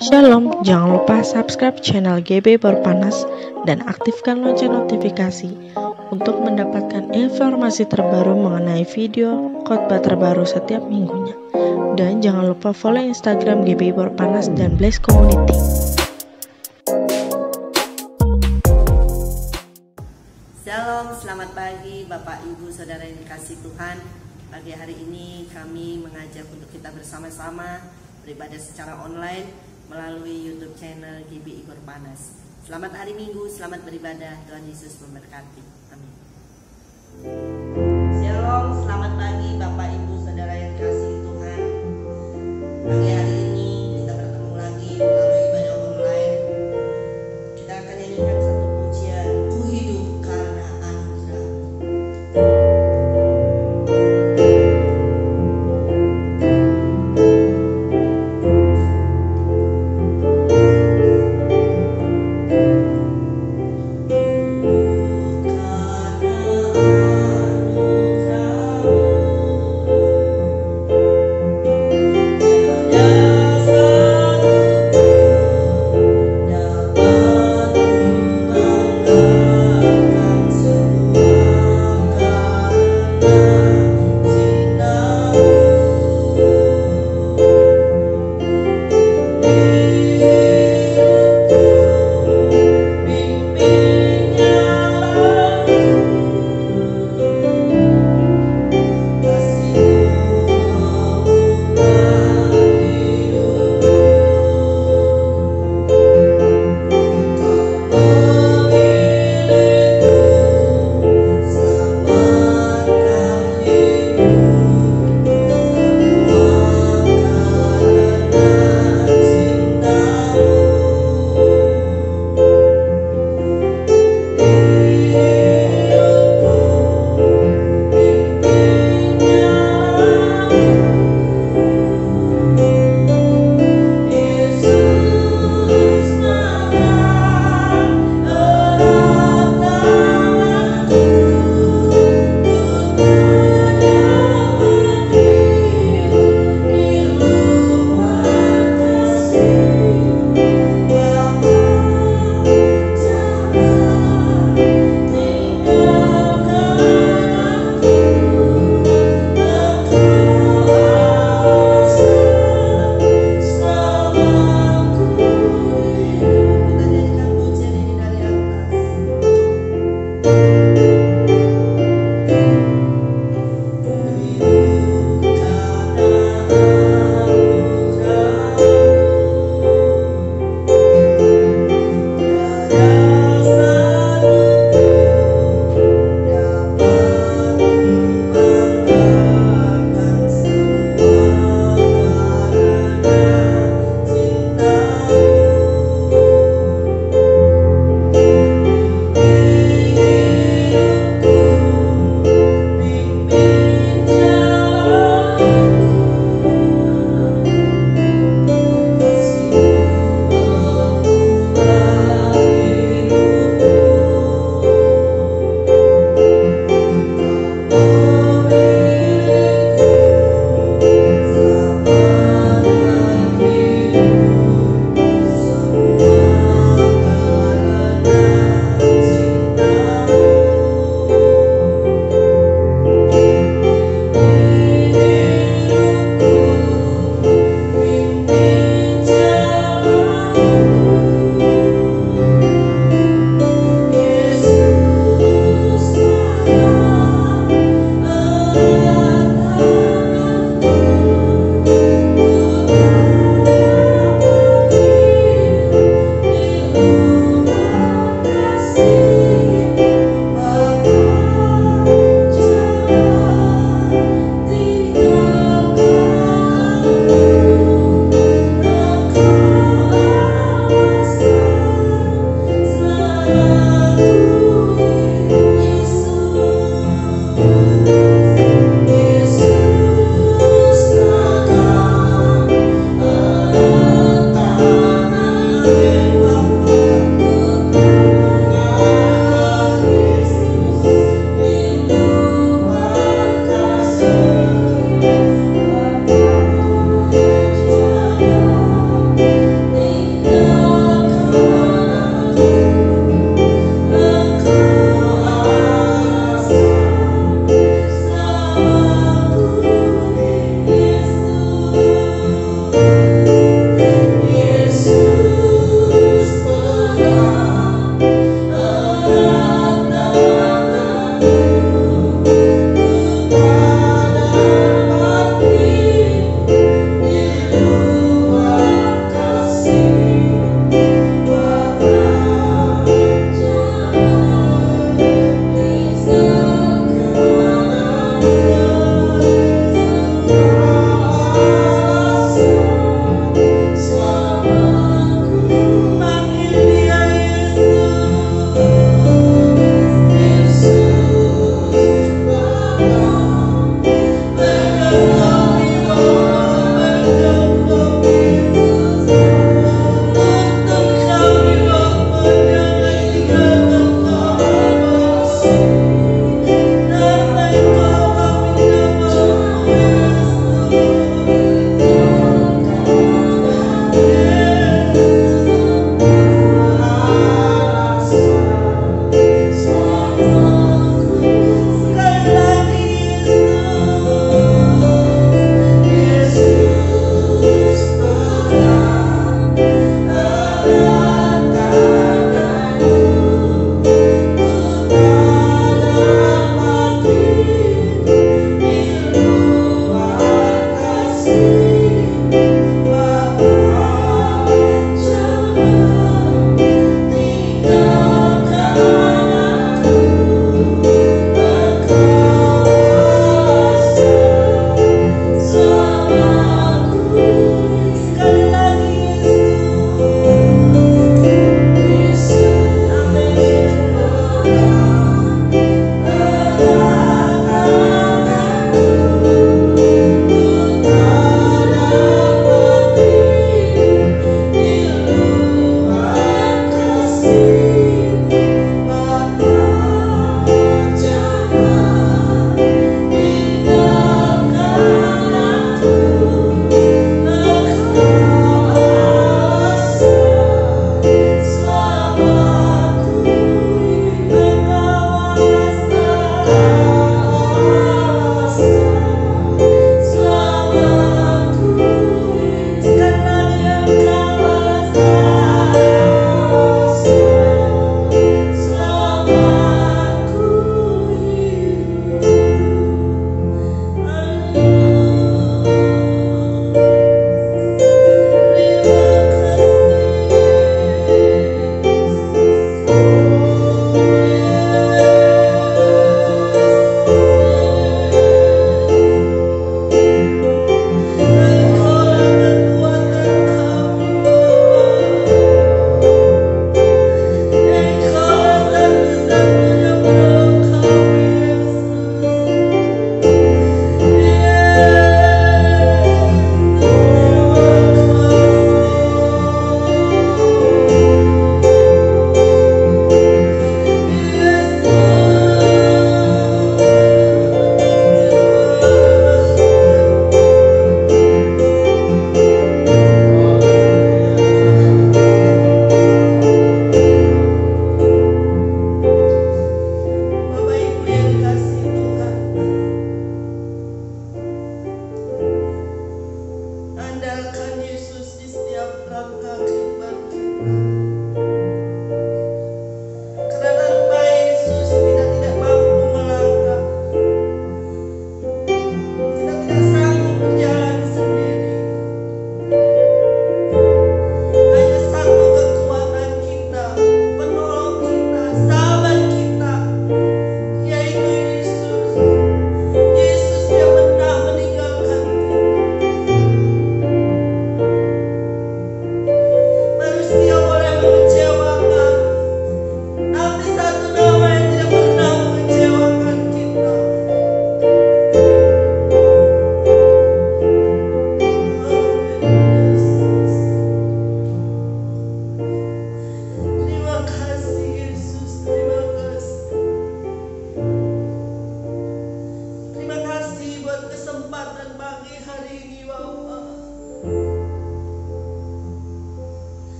Shalom, jangan lupa subscribe channel GB Berpanas dan aktifkan lonceng notifikasi untuk mendapatkan informasi terbaru mengenai video khotbah terbaru setiap minggunya. Dan jangan lupa follow Instagram GB Berpanas dan Bless Community. Shalom, selamat pagi Bapak Ibu Saudara yang dikasihi Tuhan. Pagi hari ini kami mengajak untuk kita bersama-sama beribadah secara online melalui YouTube channel GB Igor Panas. Selamat hari Minggu, selamat beribadah. Tuhan Yesus memberkati. Amin. Shalom, selamat pagi Bapak Ibu Saudara yang dikasihi Tuhan. Pagi hari ini kita bertemu lagi melalui ibadah online. Kita akan nyanyikan satu pujian, Ku hidup karena anugerah. Karena anugerah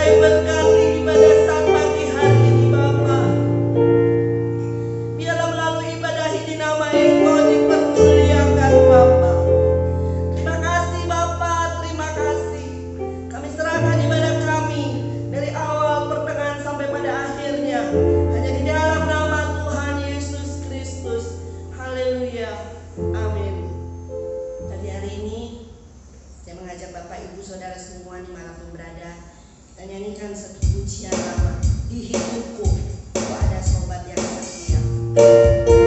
sertai berkati ibadah saat pagi hari ini Bapa. Biarlah melalui ibadah ini nama Engkau dipermuliakan Bapa. Terima kasih Bapa, terima kasih. Kami serahkan ibadah kami dari awal pertengahan sampai pada akhirnya hanya di dalam nama Tuhan Yesus Kristus. Haleluya, amin. Jadi hari ini saya mengajak Bapak Ibu Saudara semua dimanapun berada, kita nyanyikan satu pujian lama, Di Hidupku Kau Ada Sobat Yang Setia. Di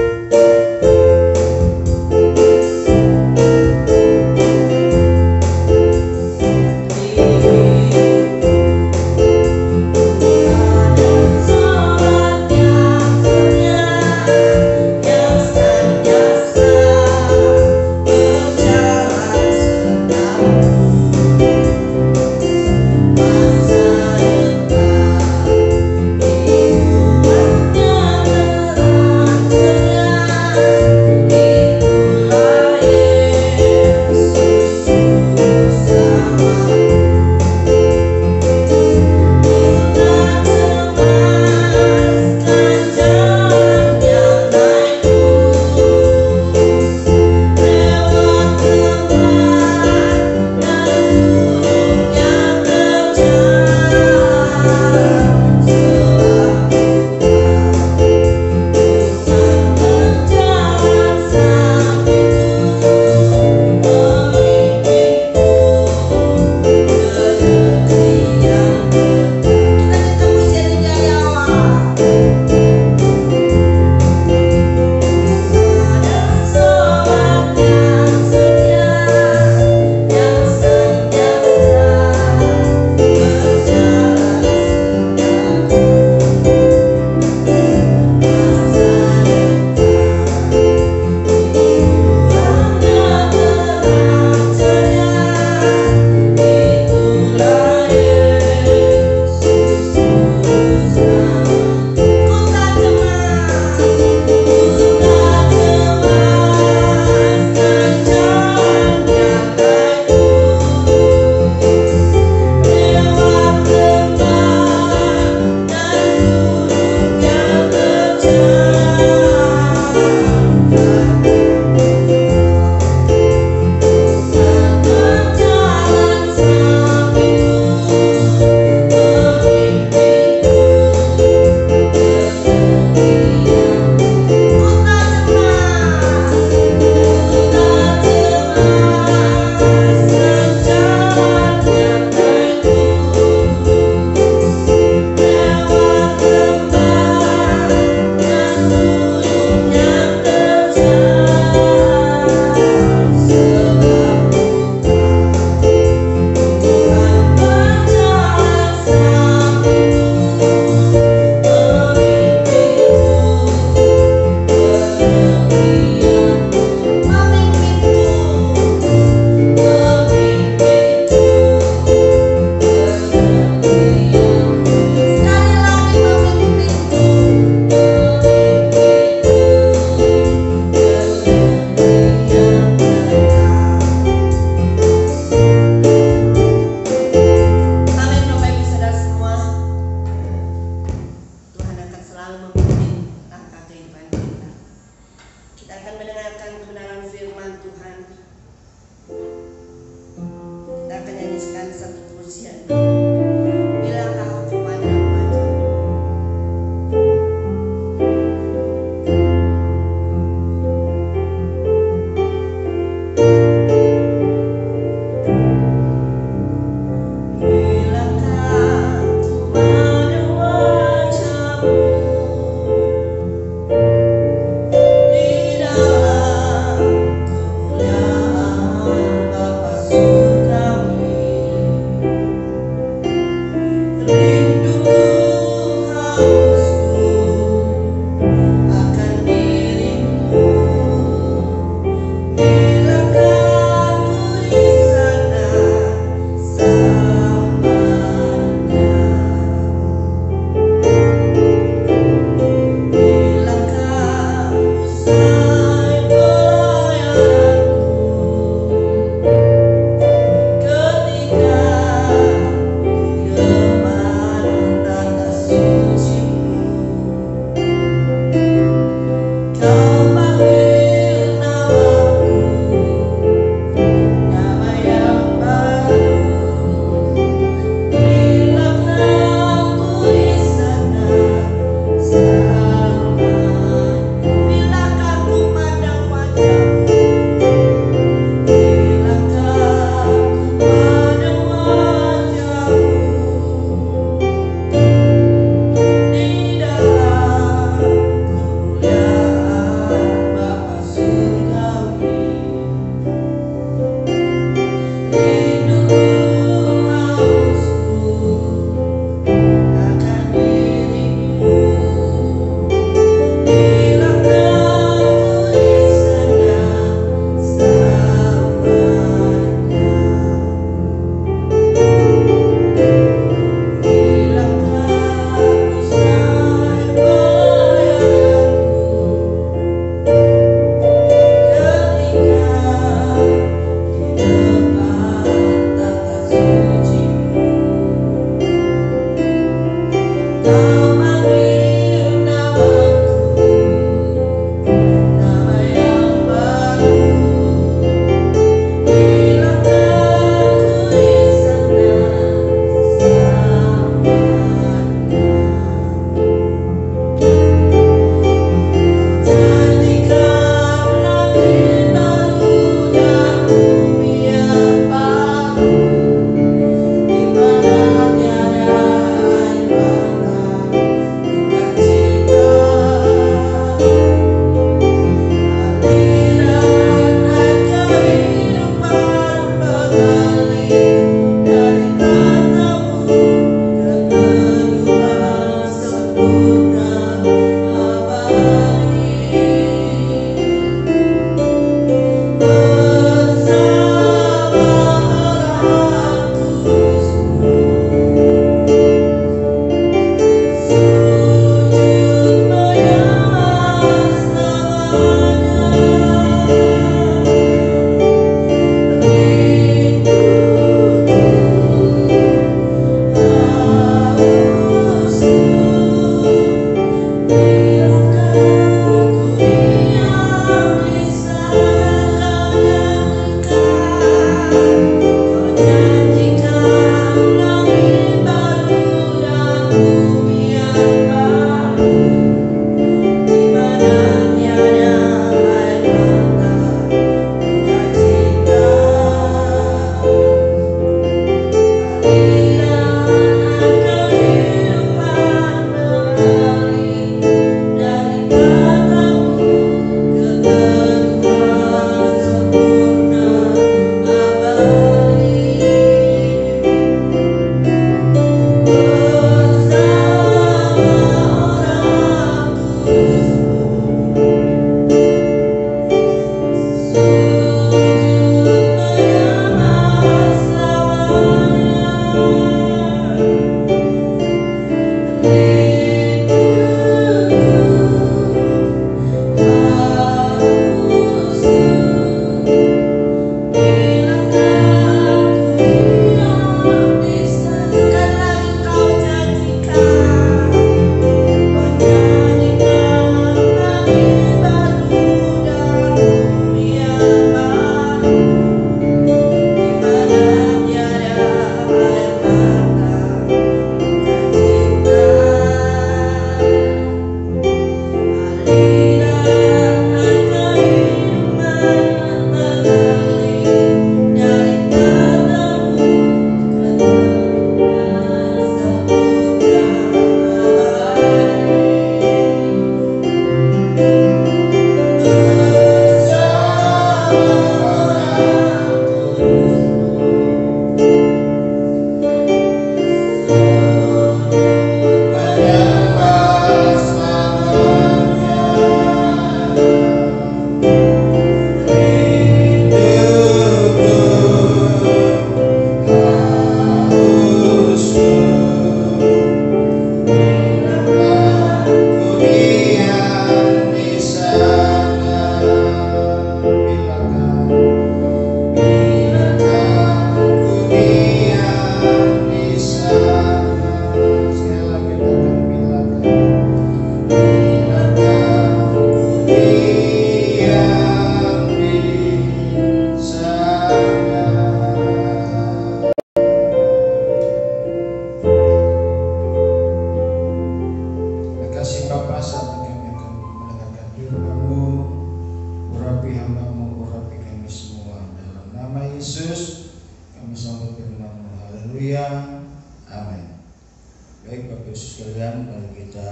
Baik Bapak Ibu sekalian, mari kita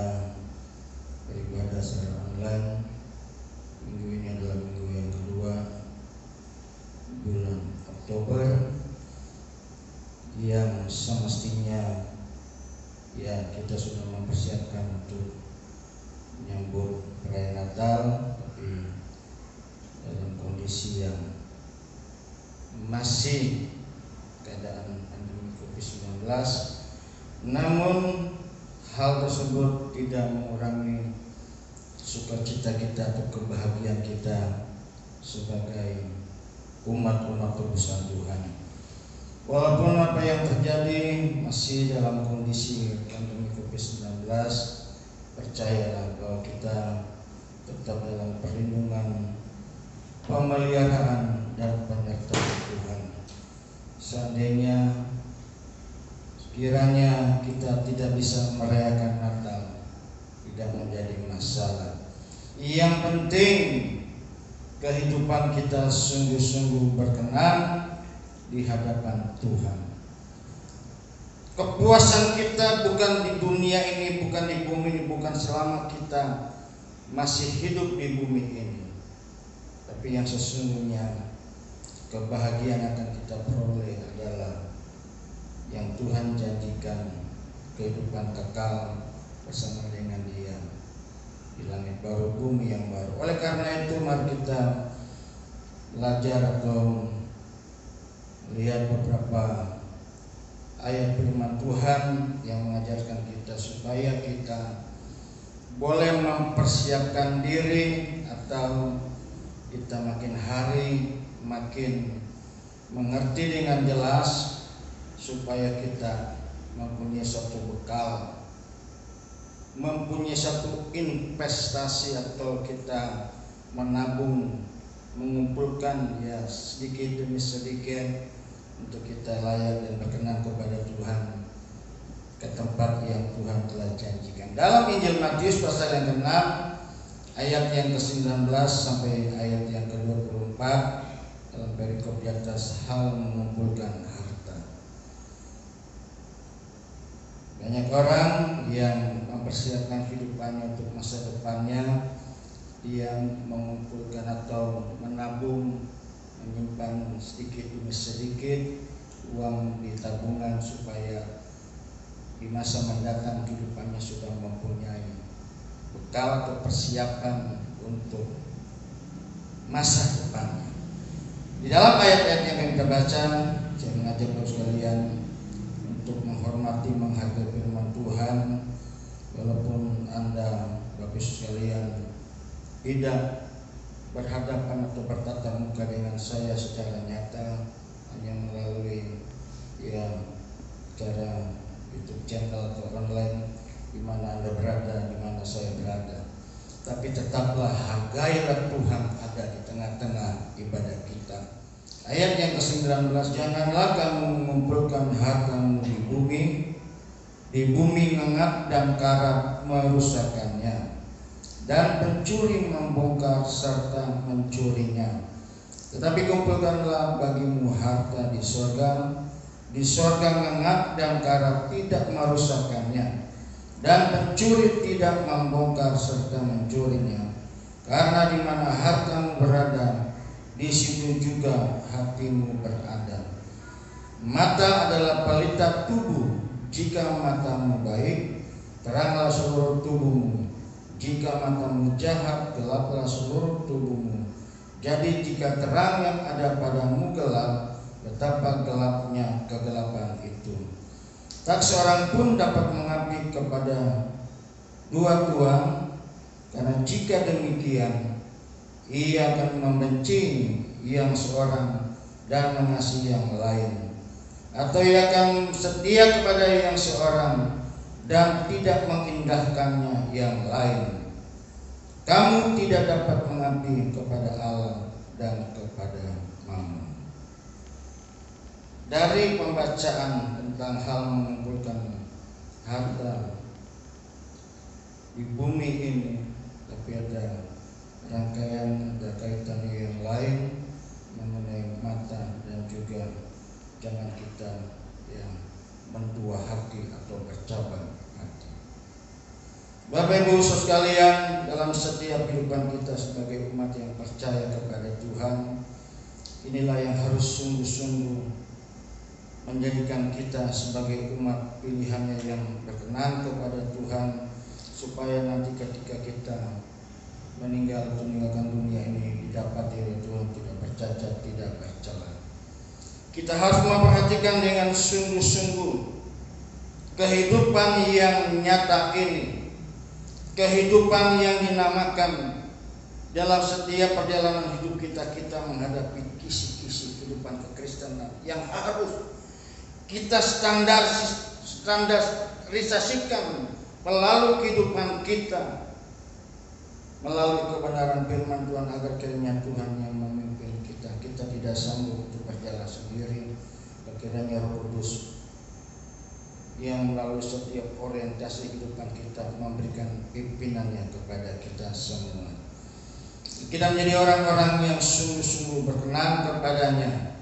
beribadah secara online. Minggu ini adalah minggu yang kedua bulan Oktober, yang semestinya ya kita sudah mempersiapkan untuk menyambut perayaan Natal, tapi dalam kondisi yang masih keadaan pandemi COVID-19. Namun hal tersebut tidak mengurangi sukacita kita atau kebahagiaan kita sebagai umat-umat tebusan Tuhan. Walaupun apa yang terjadi masih dalam kondisi pandemi COVID-19, percayalah bahwa kita tetap dalam perlindungan, pemeliharaan dan penyertaan Tuhan. Seandainya kiranya kita tidak bisa merayakan Natal, tidak menjadi masalah. Yang penting kehidupan kita sungguh-sungguh berkenan di hadapan Tuhan. Kepuasan kita bukan di dunia ini, bukan di bumi ini, bukan selama kita masih hidup di bumi ini. Tapi yang sesungguhnya kebahagiaan akan kita peroleh adalah yang Tuhan janjikan, kehidupan kekal bersama dengan Dia di langit baru, bumi yang baru. Oleh karena itu mari kita belajar atau melihat beberapa ayat firman Tuhan yang mengajarkan kita supaya kita boleh mempersiapkan diri atau kita makin hari makin mengerti dengan jelas, supaya kita mempunyai satu bekal, mempunyai satu investasi, atau kita menabung, mengumpulkan ya sedikit demi sedikit untuk kita layak dan berkenan kepada Tuhan ke tempat yang Tuhan telah janjikan. Dalam Injil Matius pasal yang ke-6 ayat yang ke-19 sampai ayat yang ke-24, dalam perikop di atas hal mengumpulkan harta. Banyak orang yang mempersiapkan kehidupannya untuk masa depannya, yang mengumpulkan atau menabung, menyimpan sedikit demi sedikit uang di tabungan supaya di masa mendatang kehidupannya sudah mempunyai bekal atau persiapan untuk masa depannya. Di dalam ayat-ayat yang kita baca, saya mengajak Bapak sekalian untuk menghormati, menghargai firman Tuhan, walaupun Anda Bapak sekalian tidak berhadapan atau bertatap muka dengan saya secara nyata, hanya melalui ya cara YouTube channel atau online di mana Anda berada, di mana saya berada. Tapi tetaplah hargailah Tuhan ada di tengah-tengah ibadah kita. Ayat yang ke-19, janganlah kamu mengumpulkan hartamu di bumi ngengak dan karat merusakkannya, dan pencuri membongkar serta mencurinya. Tetapi kumpulkanlah bagimu harta di sorga ngengak dan karat tidak merusakkannya, dan pencuri tidak membongkar serta mencurinya. Karena di mana hartamu berada, di situ juga hatimu berada. Mata adalah pelita tubuh. Jika matamu baik, teranglah seluruh tubuhmu. Jika matamu jahat, gelaplah seluruh tubuhmu. Jadi jika terang yang ada padamu gelap, betapa gelapnya kegelapan itu. Tak seorang pun dapat mengabdi kepada dua tuan, karena jika demikian ia akan membenci yang seorang dan mengasihi yang lain, atau ia akan setia kepada yang seorang dan tidak mengindahkannya yang lain. Kamu tidak dapat mengabdi kepada Allah dan kepada Mammon. Dari pembacaan tentang hal mengumpulkan harta di bumi ini, tapi ada rangkaian, ada kaitan yang lain mengenai mata, dan juga jangan kita yang mendua hati atau bercabang. Bapak Ibu sekalian, dalam setiap kehidupan kita sebagai umat yang percaya kepada Tuhan, inilah yang harus sungguh-sungguh menjadikan kita sebagai umat pilihannya yang berkenan kepada Tuhan, supaya nanti ketika kita meninggalkan dunia ini didapati oleh Tuhan tidak bercacat, tidak bercela. Kita harus memperhatikan dengan sungguh-sungguh kehidupan yang nyata ini, kehidupan yang dinamakan dalam setiap perjalanan hidup kita menghadapi kisi-kisi kehidupan kekristenan yang harus kita standarisasikan melalui kehidupan kita, melalui kebenaran firman Tuhan, agar kiranya Tuhan yang memimpin kita. Kita tidak sanggup untuk berjalan sendiri. Kiranya Roh Kudus yang melalui setiap orientasi kehidupan kita memberikan pimpinannya kepada kita semua. Kita menjadi orang-orang yang sungguh-sungguh berkenan kepadanya.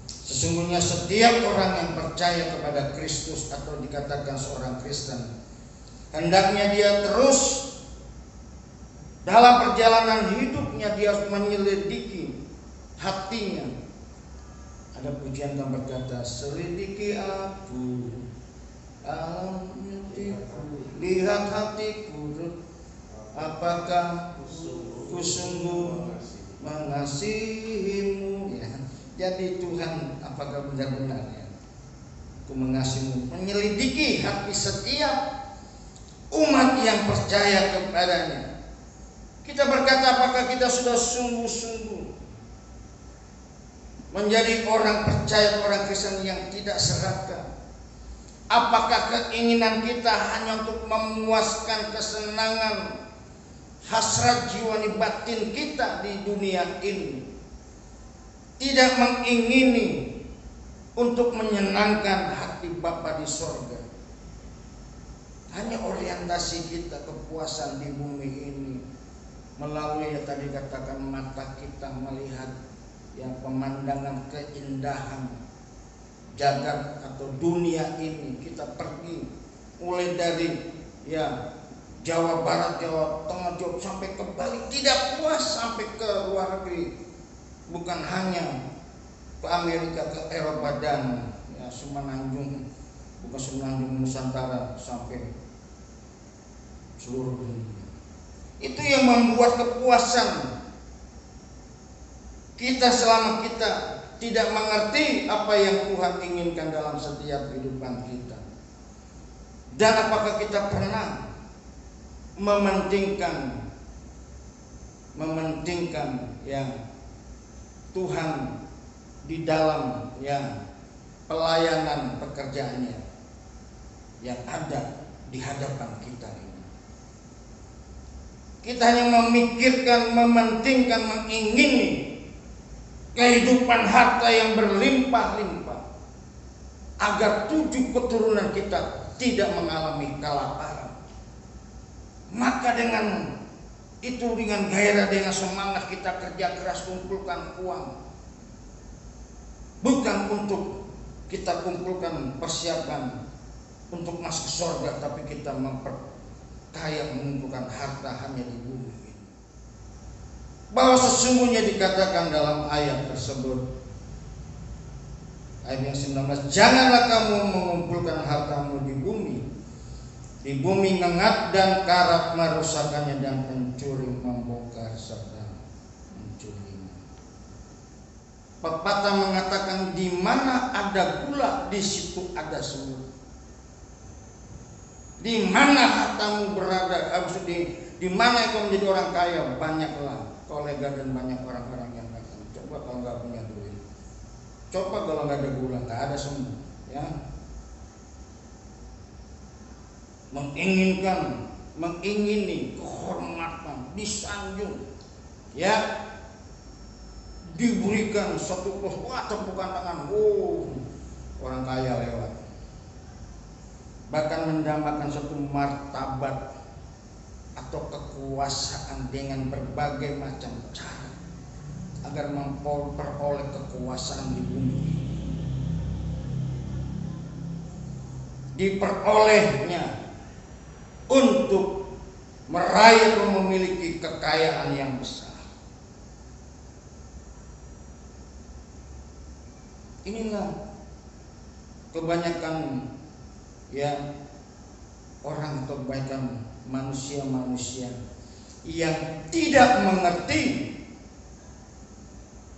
Sesungguhnya setiap orang yang percaya kepada Kristus atau dikatakan seorang Kristen, hendaknya dia terus dalam perjalanan hidupnya dia harus menyelidiki hatinya. Ada pujian yang berkata, selidiki aku, lihat hatiku, apakah ku sungguh mengasihimu. Ya. Jadi Tuhan, apakah benar-benar ya ku mengasihimu? Menyelidiki hati setiap umat yang percaya kepadanya. Kita berkata, apakah kita sudah sungguh-sungguh menjadi orang percaya, orang Kristen yang tidak serakah? Apakah keinginan kita hanya untuk memuaskan kesenangan hasrat jiwa batin kita di dunia ini, tidak mengingini untuk menyenangkan hati Bapa di sorga? Hanya orientasi kita kepuasan di bumi ini melalui yang tadi katakan mata kita melihat yang pemandangan keindahan jagat atau dunia ini. Kita pergi mulai dari ya Jawa Barat, Jawa Tengah, Jawa sampai ke Bali, tidak puas sampai ke luar negeri, bukan hanya ke Amerika, ke Eropa dan ya Semenanjung, bukan Semenanjung Nusantara, sampai seluruh dunia. Itu yang membuat kepuasan kita selama kita tidak mengerti apa yang Tuhan inginkan dalam setiap kehidupan kita. Dan apakah kita pernah mementingkan ya Tuhan di dalam ya pelayanan pekerjaannya yang ada di hadapan kita ini. Kita hanya memikirkan, mementingkan, mengingini kehidupan harta yang berlimpah-limpah agar 7 keturunan kita tidak mengalami kelaparan. Maka dengan itu, dengan gairah, dengan semangat kita kerja keras kumpulkan uang, bukan untuk kita kumpulkan persiapan untuk masuk surga, tapi kita memperkaya mengumpulkan harta hanya di bumi ini. Bahwa sesungguhnya dikatakan dalam ayat tersebut, ayat yang 19, janganlah kamu mengumpulkan hartamu di bumi ngengat dan karat merusakannya, dan pencuri membongkar serta mencurinya. Pepatah mengatakan, di mana ada gula di situ ada semut. Di mana hartamu berada, di mana kau menjadi orang kaya, banyaklah kolega dan banyak orang-orang yang datang. Coba kalau nggak punya duit, coba kalau nggak ada gula, nggak ada semut, ya. Mengingini kehormatan, disanjung, ya, diberikan satu pos, wah tepukan tangan, orang kaya lewat. Bahkan mendambakan satu martabat atau kekuasaan dengan berbagai macam cara agar memperoleh kekuasaan di bumi. Diperolehnya untuk meraih atau memiliki kekayaan yang besar. Inilah kebanyakan orang atau kebanyakan manusia-manusia yang tidak mengerti,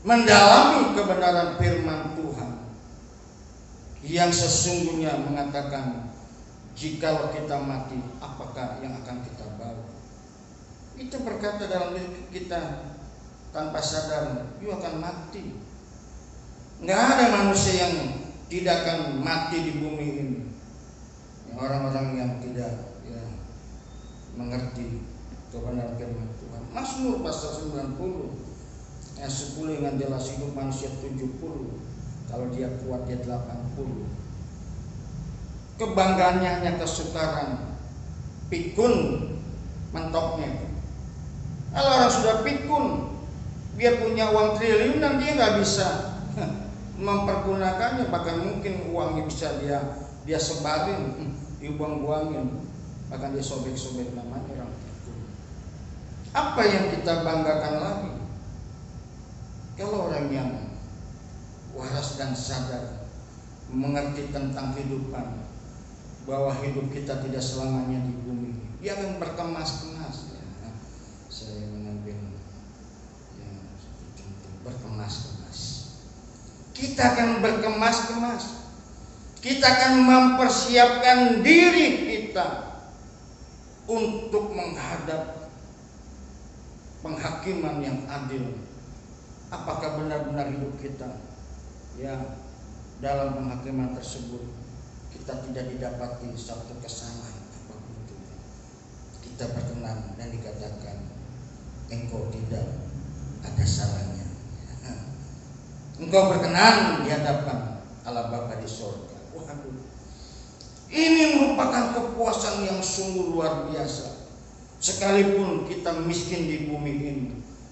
mendalami kebenaran firman Tuhan yang sesungguhnya mengatakan, jikalau kita mati, apakah yang akan kita bawa? Itu berkata dalam diri kita tanpa sadar, you akan mati. Nggak ada manusia yang tidak akan mati di bumi ini. Orang-orang yang tidak mengerti kebenaran firman Tuhan. Mazmur pasal 90 ayat 10 dengan jelas, hidup manusia 70, kalau dia kuat dia 80. Kebanggaannya hanya kesukaran, pikun mentoknya. Kalau orang sudah pikun, dia punya uang triliunan, dia nggak bisa mempergunakannya, bahkan mungkin uangnya bisa dia sebarin, dibuang-buangin, bahkan dia sobek-sobek, namanya orang pikun. Apa yang kita banggakan lagi? Kalau orang yang waras dan sadar, mengerti tentang kehidupan, bahwa hidup kita tidak selamanya di bumi, dia akan berkemas-kemas. Saya mengambil contoh berkemas-kemas. Kita akan berkemas-kemas. Kita akan mempersiapkan diri kita untuk menghadap penghakiman yang adil. Apakah benar-benar hidup kita dalam penghakiman tersebut kita tidak didapati satu kesalahan apapun itu, kita berkenan dan dikatakan engkau tidak ada salahnya. Engkau berkenan di hadapan Allah Bapa di sorga. Waduh, ini merupakan kepuasan yang sungguh luar biasa. Sekalipun kita miskin di bumi ini,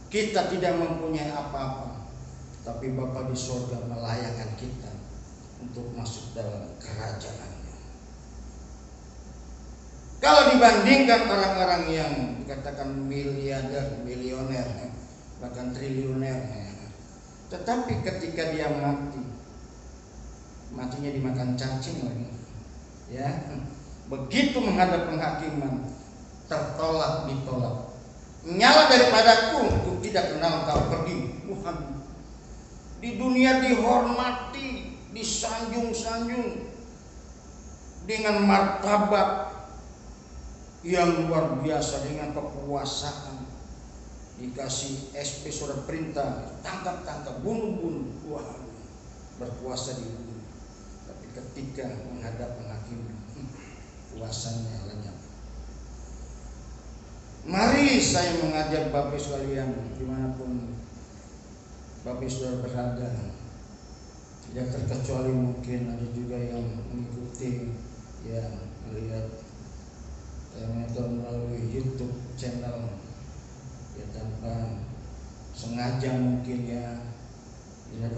kita tidak mempunyai apa-apa, tapi Bapa di sorga melayakkan kita untuk masuk dalam kerajaan-Nya. Kalau dibandingkan orang-orang yang dikatakan miliarder, milioner, bahkan triliuner, tetapi ketika dia matinya dimakan cacing lagi, begitu menghadap penghakiman, ditolak. Nyala daripadaku untuk tidak kenal kau, pergi. Di dunia dihormati, disanjung-sanjung dengan martabat yang luar biasa, dengan kekuasaan, dikasih SP surat perintah, tangkap, bunuh, berkuasa di bumi. Tapi ketika menghadap penghakiman, kuasanya lenyap. Mari saya mengajak Bapak sekalian, dimanapun Bapak Saudara berada, tidak terkecuali mungkin ada juga yang mengikuti, yang melihat melalui YouTube channel, tanpa sengaja mungkin lihat, ada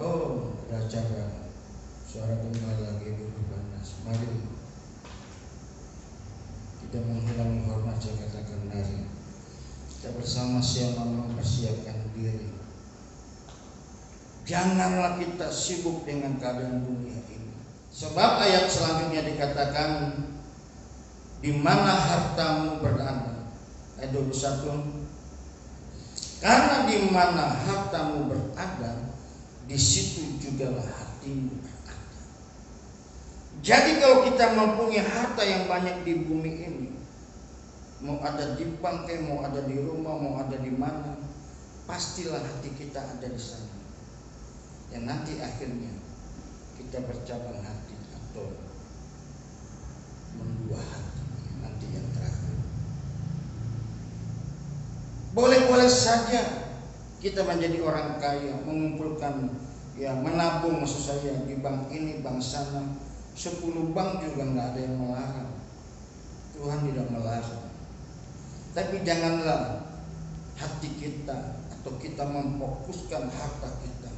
acara Suara Gembala GBI Perpanas. Mari tidak menghilangi hormat, saya katakan, mari kita bersama-sama mempersiapkan diri. Janganlah kita sibuk dengan keadaan dunia ini. Sebab ayat selanjutnya dikatakan, di mana hartamu berada. Ayat 21. Karena di mana hartamu berada, di situ jugalah hatimu berada. Jadi kalau kita mempunyai harta yang banyak di bumi ini, mau ada di bank, mau ada di rumah, mau ada di mana, pastilah hati kita ada di sana. Yang nanti akhirnya kita bercabang hati atau mendua hati, nanti yang terakhir. Boleh-boleh saja kita menjadi orang kaya, mengumpulkan, menabung, maksud saya, di bank ini, bank sana, 10 bank juga nggak ada yang melarang. Tuhan tidak melarang. Tapi janganlah hati kita atau kita memfokuskan harta kita.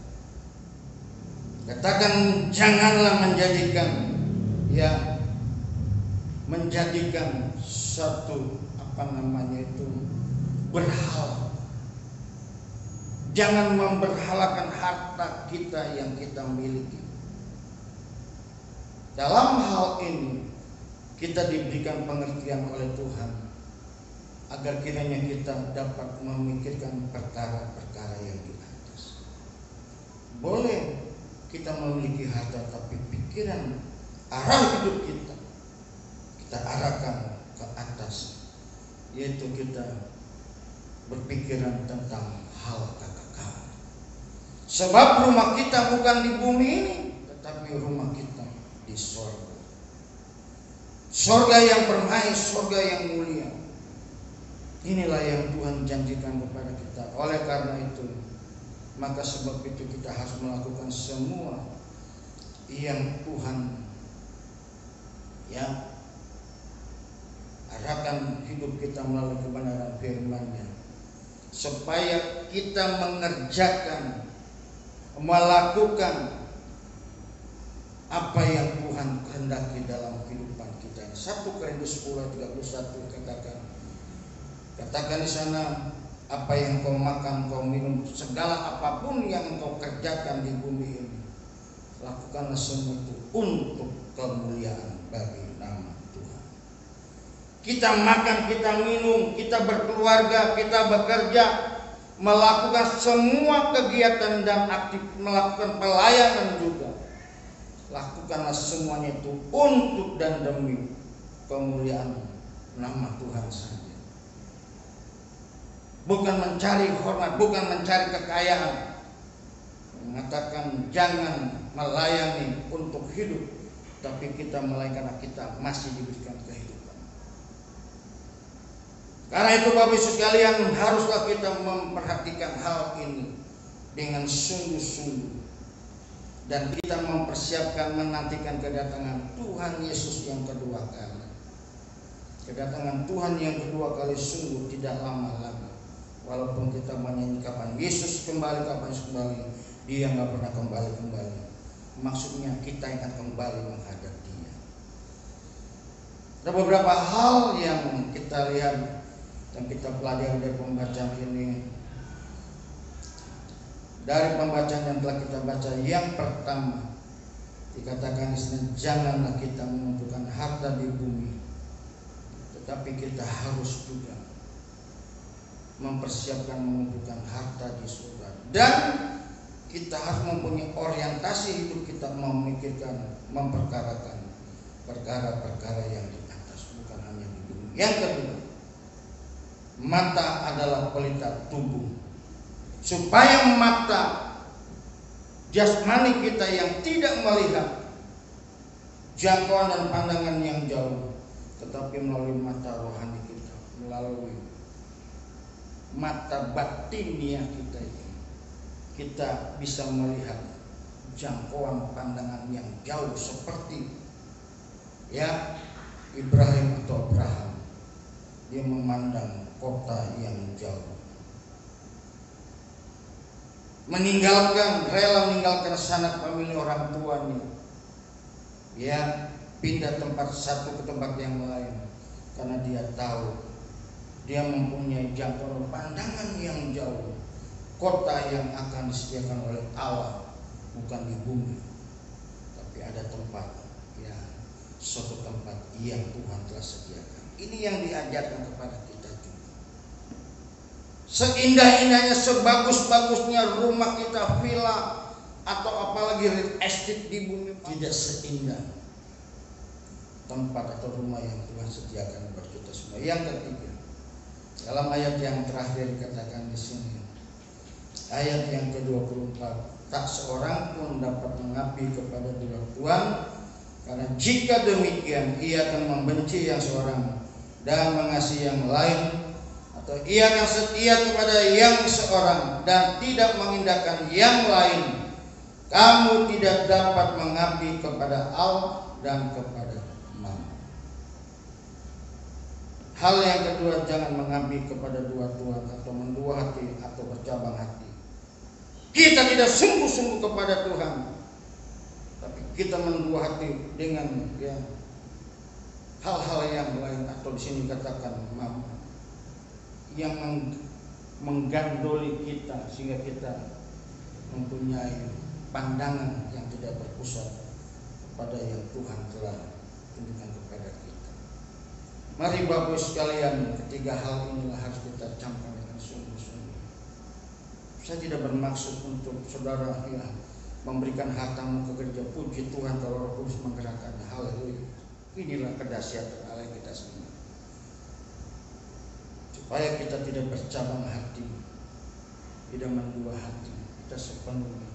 Katakan janganlah menjadikan menjadikan satu berhala. Jangan memberhalakan harta kita yang kita miliki. Dalam hal ini kita diberikan pengertian oleh Tuhan agar kiranya kita dapat memikirkan perkara-perkara yang di atas. Boleh kita memiliki harta, tapi pikiran arah hidup kita arahkan ke atas, yaitu kita berpikiran tentang hal kekal. Sebab rumah kita bukan di bumi ini, tetapi rumah kita di sorga. Sorga yang permai, sorga yang mulia. Inilah yang Tuhan janjikan kepada kita. Oleh karena itu, maka sebab itu kita harus melakukan semua yang Tuhan arahkan hidup kita melalui kebenaran firman-Nya, supaya kita mengerjakan, melakukan apa yang Tuhan kehendaki dalam kehidupan kita. 1 Korintus 10:31 katakan di sana, apa yang kau makan, kau minum, segala apapun yang kau kerjakan di bumi ini, lakukanlah semua itu untuk kemuliaan bagi nama Tuhan. Kita makan, kita minum, kita berkeluarga, kita bekerja, melakukan semua kegiatan dan aktif, melakukan pelayanan juga. Lakukanlah semuanya itu untuk dan demi kemuliaan nama Tuhan saja. Bukan mencari hormat, bukan mencari kekayaan. Mengatakan jangan melayani untuk hidup, tapi kita melayani karena kita masih diberikan kehidupan. Karena itu Bapak Ibu sekalian, haruslah kita memperhatikan hal ini dengan sungguh-sungguh, dan kita mempersiapkan menantikan kedatangan Tuhan Yesus yang kedua kali. Kedatangan Tuhan yang kedua kali sungguh tidak lama lagi. Walaupun kita menyanyi kapan Yesus kembali, Dia nggak pernah kembali. Maksudnya kita akan kembali menghadap Dia. Ada beberapa hal yang kita lihat dan kita pelajari dari pembacaan ini. Dari pembacaan yang telah kita baca, yang pertama dikatakan di sini, janganlah kita mengumpulkan harta di bumi, tetapi kita harus juga mempersiapkan mengumpulkan harta di surga. Dan kita harus mempunyai orientasi hidup kita memikirkan, memperkarakan perkara-perkara yang di atas, bukan hanya di bumi. Yang kedua, mata adalah pelita tubuh. Supaya mata jasmani kita yang tidak melihat jangkauan dan pandangan yang jauh, tetapi melalui mata rohani kita, melalui mata batinia kita ini, kita bisa melihat jangkauan pandangan yang jauh, seperti Ibrahim atau Abraham, dia memandang kota yang jauh, rela meninggalkan sanak famili orang tuanya, pindah tempat satu ke tempat yang lain, karena dia tahu dia mempunyai jangkauan pandangan yang jauh, kota yang akan disediakan oleh Allah, bukan di bumi, tapi ada tempat, suatu tempat yang Tuhan telah sediakan. Ini yang diajarkan kepada kita juga. Seindah-indahnya, sebagus-bagusnya rumah kita, villa atau apalagi real estate di bumi, tidak seindah tempat atau rumah yang Tuhan sediakan buat kita semua. Yang ketiga, dalam ayat yang terakhir dikatakan di sini, ayat yang ke-24, tak seorang pun dapat mengabdi kepada dua tuan, karena jika demikian ia akan membenci yang seorang dan mengasihi yang lain, atau ia akan setia kepada yang seorang dan tidak mengindahkan yang lain. Kamu tidak dapat mengabdi kepada Allah dan kepada Mammon. Hal yang kedua, jangan mengabdi kepada dua tuan atau mendua hati atau bercabang hati. Kita tidak sungguh-sungguh kepada Tuhan, tapi kita mendua hati dengan hal-hal yang lain, atau di sini katakan yang menggandoli kita sehingga kita mempunyai pandangan yang tidak berpusat pada yang Tuhan telah tunjukkan kepada kita. Mari Bapak sekalian, ketiga hal inilah harus kita camkan dengan sungguh-sungguh. Saya tidak bermaksud untuk saudara memberikan hartamu ke gereja. Puji Tuhan kalau Roh Kudus menggerakkannya. Haleluya. Inilah kedahsyatan Allah kita semua. Supaya kita tidak bercabang hati, tidak mendua hati, kita sepenuhnya.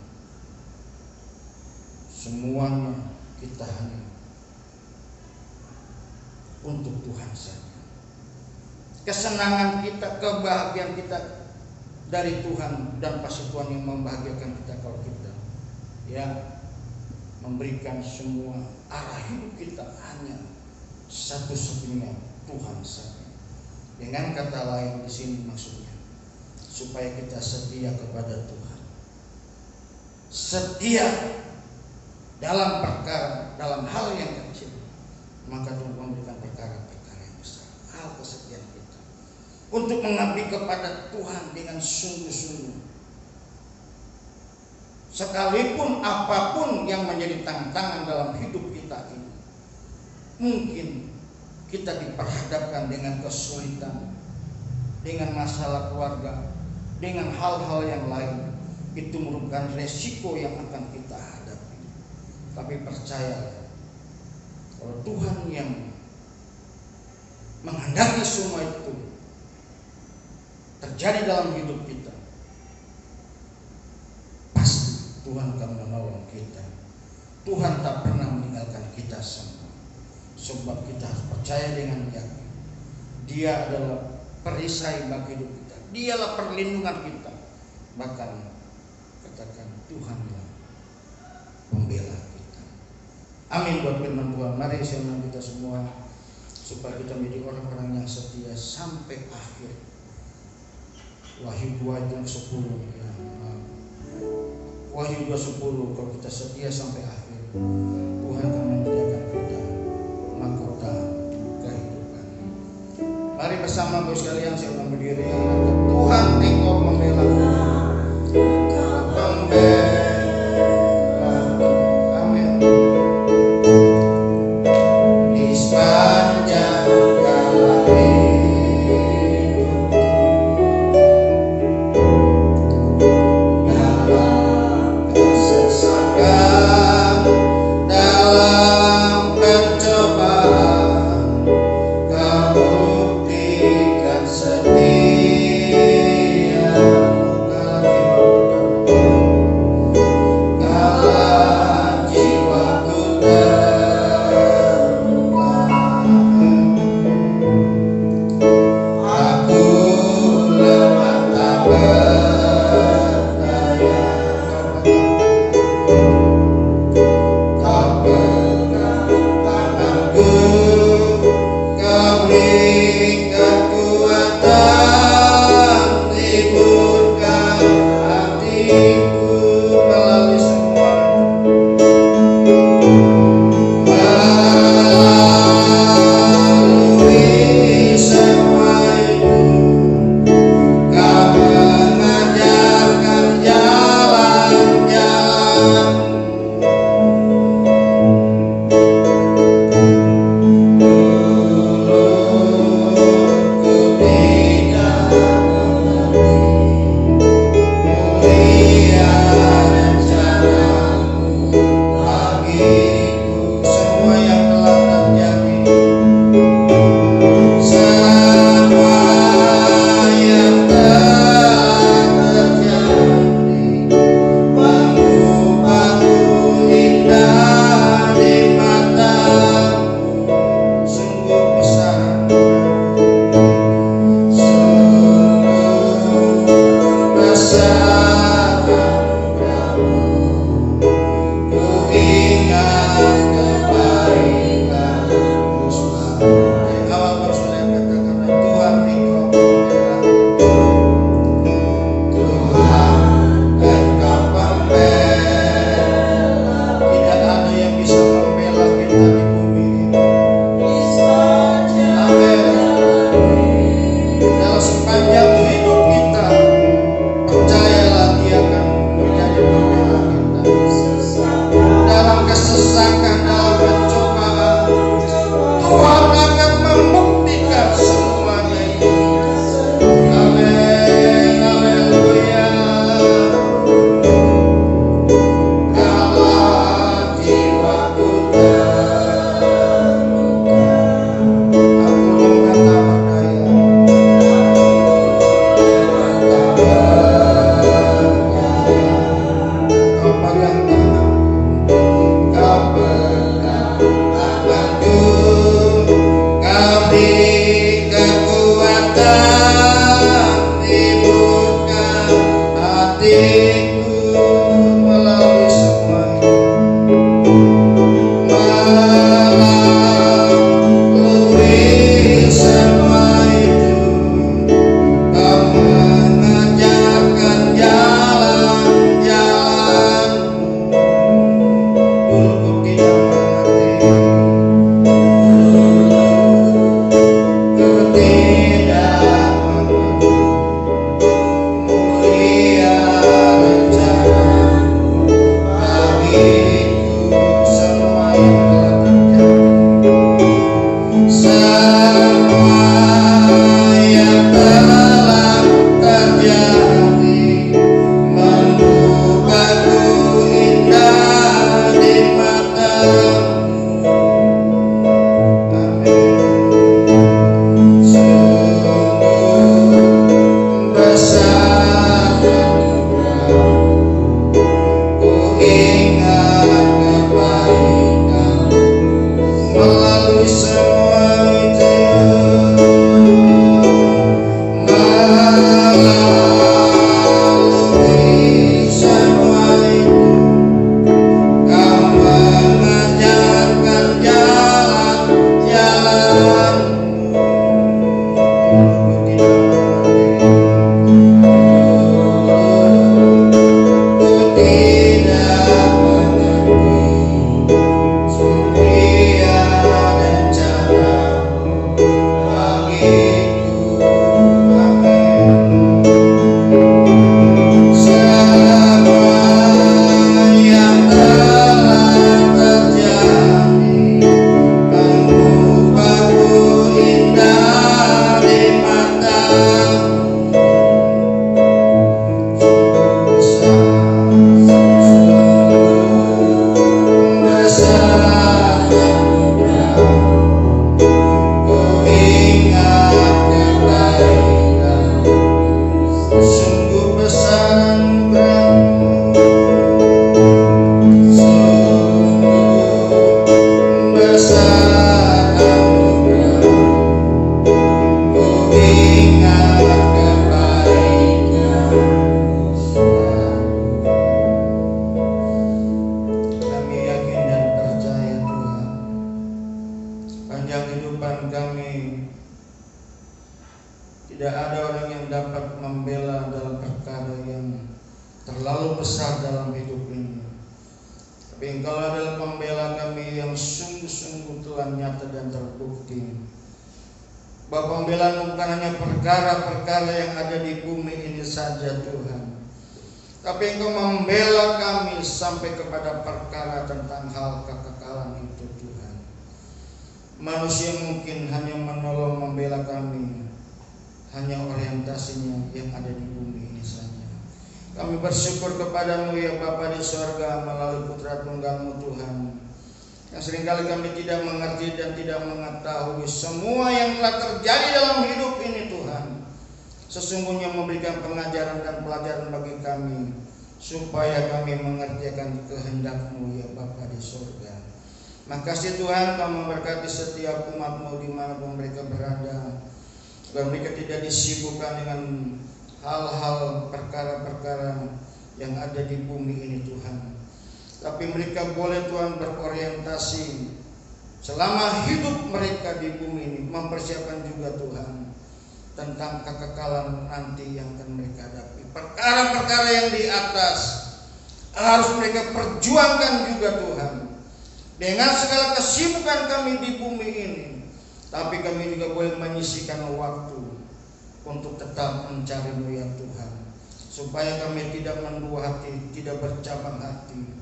Semuanya kita hanya untuk Tuhan saja. Kesenangan kita, kebahagiaan kita dari Tuhan, dan pasti Tuhan yang membahagiakan kita kalau kita memberikan semua arah hidup kita hanya satu-satunya Tuhan saja. Dengan kata lain di sini maksudnya supaya kita setia kepada Tuhan, setia dalam perkara, dalam hal yang kecil, maka Tuhan memberikan perkara-perkara yang besar. Hal kesetiaan kita untuk mengabdi kepada Tuhan dengan sungguh-sungguh, sekalipun apapun yang menjadi tantangan dalam hidup kita ini. Mungkin kita diperhadapkan dengan kesulitan, dengan masalah keluarga, dengan hal-hal yang lain. Itu merupakan resiko yang akan kita hadapi. Tapi percayalah, kalau Tuhan yang menghendaki semua itu terjadi dalam hidup kita, pasti Tuhan akan menolong kita. Tuhan tak pernah meninggalkan kita semua. Sebab kita harus percaya dengan yakin Dia adalah perisai bagi hidup kita, Dialah perlindungan kita. Bahkan katakan Tuhanlah pembela kita. Amin buat firman Tuhan. Mari saya undang kita semua supaya kita menjadi orang-orang yang setia sampai akhir. Wahyu 2:10 Wahyu 2:10, kalau kita setia sampai akhir, Tuhan akan menyediakan kita mahkota kehidupan. Mari bersama Bapak sekalian, saya ulang berdiri. Tuhan Engkau membela, amin. Di sepanjang jalan hidup, dalam kesesakan, dalam pencobaan, Kau buktikan setia. Tidak ada orang yang dapat membela dalam perkara yang terlalu besar dalam hidup ini. Tapi Engkau adalah pembela kami yang sungguh-sungguh telah nyata dan terbukti. Bahwa pembelaan bukan hanya perkara-perkara yang ada di bumi ini saja Tuhan, tapi Engkau membela kami sampai kepada perkara tentang hal kekekalan itu Tuhan. Manusia mungkin hanya menolong membela kami, hanya orientasinya yang ada di bumi ini saja. Kami bersyukur kepadamu ya Bapa di sorga melalui Putra Tunggal-Mu Tuhan, yang seringkali kami tidak mengerti dan tidak mengetahui semua yang telah terjadi dalam hidup ini Tuhan. Sesungguhnya memberikan pengajaran dan pelajaran bagi kami, supaya kami mengerjakan kehendak-Mu ya Bapa di sorga. Makasih Tuhan, Kau memberkati setiap umat-Mu dimanapun mereka berada, agar mereka tidak disibukkan dengan hal-hal perkara-perkara yang ada di bumi ini Tuhan, tapi mereka boleh Tuhan berorientasi selama hidup mereka di bumi ini, mempersiapkan juga Tuhan tentang kekekalan nanti yang akan mereka hadapi. Perkara-perkara yang di atas harus mereka perjuangkan juga Tuhan. Dengan segala kesibukan kami di bumi ini, tapi kami juga boleh menyisihkan waktu untuk tetap mencari-Mu ya Tuhan, supaya kami tidak mendua hati, tidak bercabang hati,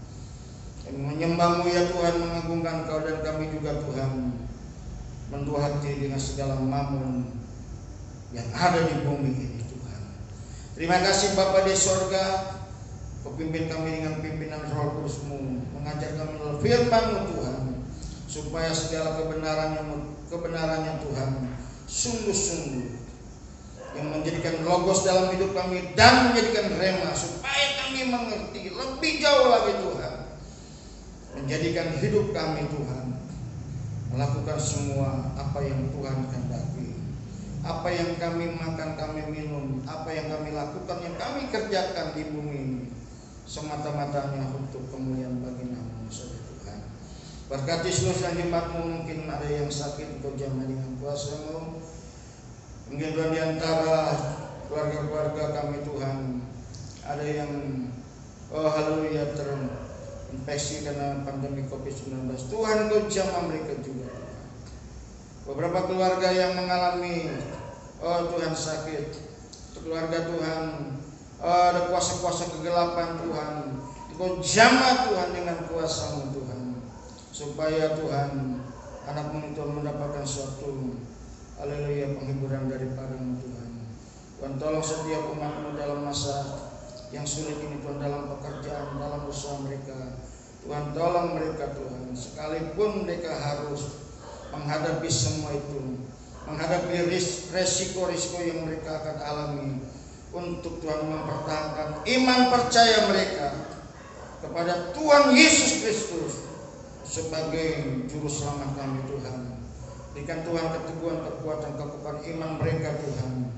menyembah-Mu ya Tuhan, mengagungkan Kau, dan kami juga Tuhan mendua hati dengan segala mamun yang ada di bumi ini Tuhan. Terima kasih Bapa di sorga, Kau pimpin kami dengan pimpinan Roh Kudus-Mu, mengajar kami melalui firman-Mu Tuhan, supaya segala kebenarannya Tuhan sungguh-sungguh yang menjadikan logos dalam hidup kami dan menjadikan rema, supaya kami mengerti lebih jauh lagi Tuhan, menjadikan hidup kami Tuhan melakukan semua apa yang Tuhan kehendaki, apa yang kami makan, kami minum, apa yang kami lakukan, yang kami kerjakan di bumi ini, semata-matanya untuk kemuliaan bagi nama-Mu saja Tuhan. Berkati seluruh jemaat-Mu, mungkin ada yang sakit, Kau jamah dengan kuasa-Mu. Mungkin Tuhan di antara keluarga-keluarga kami Tuhan, ada yang haleluya terinfeksi karena pandemi COVID-19. Tuhan Kau jamah mereka juga Tuhan. Beberapa keluarga yang mengalami Tuhan sakit, keluarga Tuhan ada kuasa-kuasa kegelapan Tuhan, Kau jamah Tuhan dengan kuasa-Mu Tuhan, supaya Tuhan anak-Mu itu mendapatkan suatu haleluya penghiburan daripada-Mu Tuhan. Tuhan tolong setiap umat-Mu dalam masa yang sulit ini Tuhan, dalam pekerjaan, dalam usaha mereka Tuhan, tolong mereka Tuhan, sekalipun mereka harus menghadapi semua itu, menghadapi resiko-resiko yang mereka akan alami, untuk Tuhan mempertahankan iman percaya mereka kepada Tuhan Yesus Kristus sebagai juru selamat kami Tuhan. Berikan Tuhan keteguhan, kekuatan, kekokohan iman mereka Tuhan,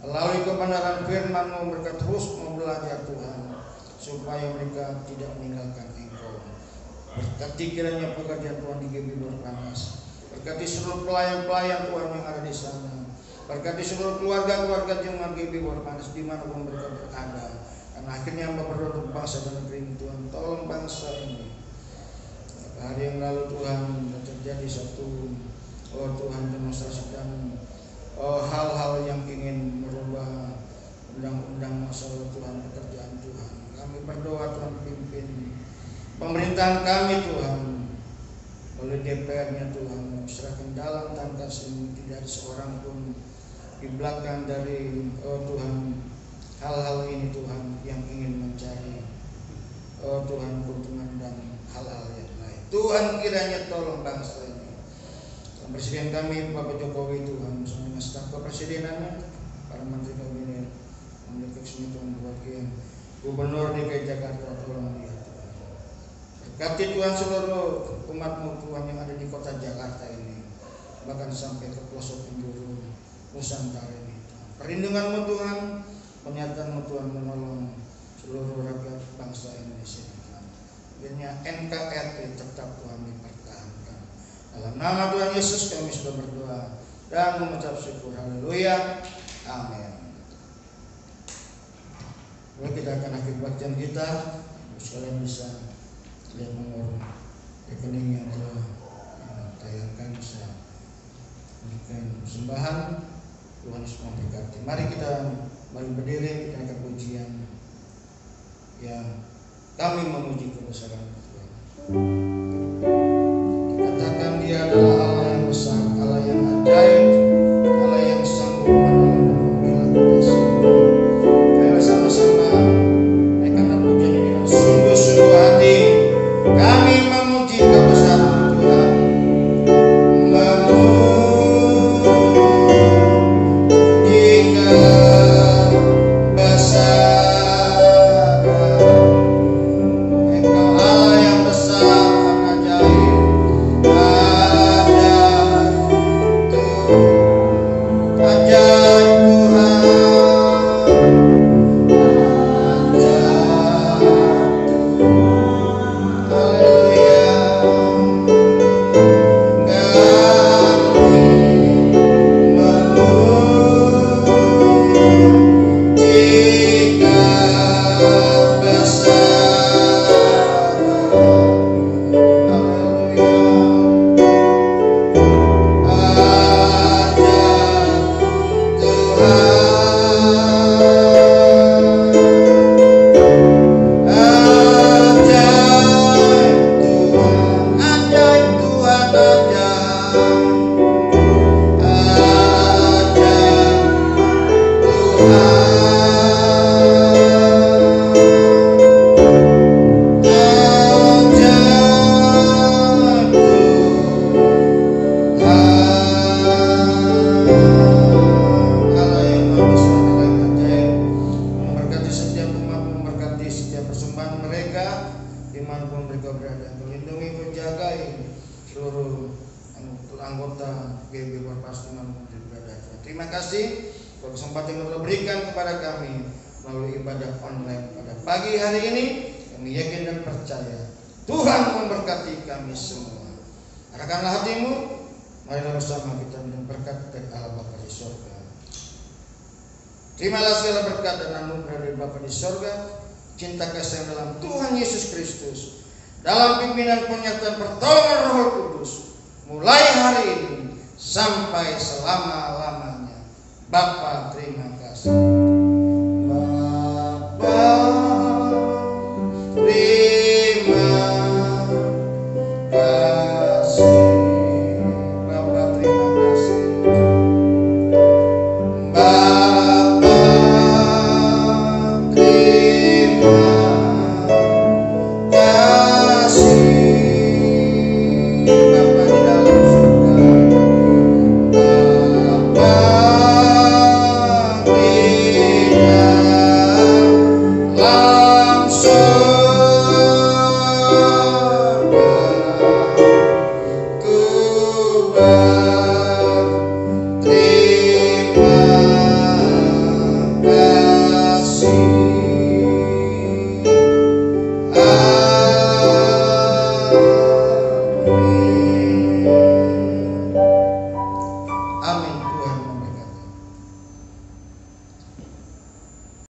melalui kebenaran firman-Mu. Mereka terus mau belajar Tuhan, supaya mereka tidak meninggalkan Engkau. Berkati kiranya pekerjaan Tuhan di GB Berpanas, berkati seluruh pelayan-pelayan Tuhan yang ada di sana, berkati seluruh keluarga-keluarga jemaat GB Berpanas dimanapun mereka berada. Karena akhirnya Hamba berdoa untuk bangsa dan negeri ini Tuhan, tolong bangsa ini. Hari yang lalu Tuhan terjadi satu Tuhan demonstrasi dan hal-hal yang ingin merubah undang-undang masalah Tuhan, pekerjaan Tuhan. Kami berdoa Tuhan pimpin pemerintahan kami Tuhan, oleh DPR-nya Tuhan, serahkan dalam tangan kasih-Mu, tidak ada seorang pun di belakang dari Tuhan hal-hal ini Tuhan yang ingin mencari Tuhan keuntungan dan hal-hal yang lain. Tuhan kiranya tolong bangsa ini. Presiden kami Bapak Jokowi Tuhan, bersama dengan staf kepresidenannya, para menteri kabinet, memiliki Tuhan buat Gubernur DKI Jakarta, tolong dia Tuhan. Berkati Tuhan seluruh umat-Mu Tuhan yang ada di kota Jakarta ini, bahkan sampai ke pelosok penjuru Nusantara ini Tuhan. Perlindungan-Mu Tuhan, penyertaan-Mu Tuhan menolong seluruh rakyat bangsa Indonesia Tuhan. Akhirnya NKRI tetap Tuhan dipertahankan. Dalam nama Tuhan Yesus kami sudah berdoa dan mengucap syukur. Haleluya. Amin. Lalu kita akan akhir bacaan kita. Sekalian bisa lihat nomor rekening yang telah tayangkan, bisa memberikan persembahan. Tuhan Yesus memberkati. Mari kita berdiri, kita akan pujian yang kami memuji kebesaran Tuhan. Dikatakan Dia adalah Allah yang besar, Allah yang ajaib, Allah yang sanggup menolong membela kita semua. Mari sama-sama naikkan pujian ini dengan sungguh-sungguh hati. Kami memuji kebesaran Tuhan. Terima kasih untuk kesempatan yang telah berikan kepada kami melalui ibadah online pada pagi hari ini. Kami yakin dan percaya Tuhan memberkati kami semua. Arahkanlah hatimu, marilah bersama kita minum berkat dari Allah Bapa di surga. Terimalah segala berkat dan anugerah dari Bapa di surga, cinta kasih dalam Tuhan Yesus Kristus, dalam pimpinan penyertaan pertolongan Roh Kudus, mulai hari ini sampai selama-lamanya. Bapa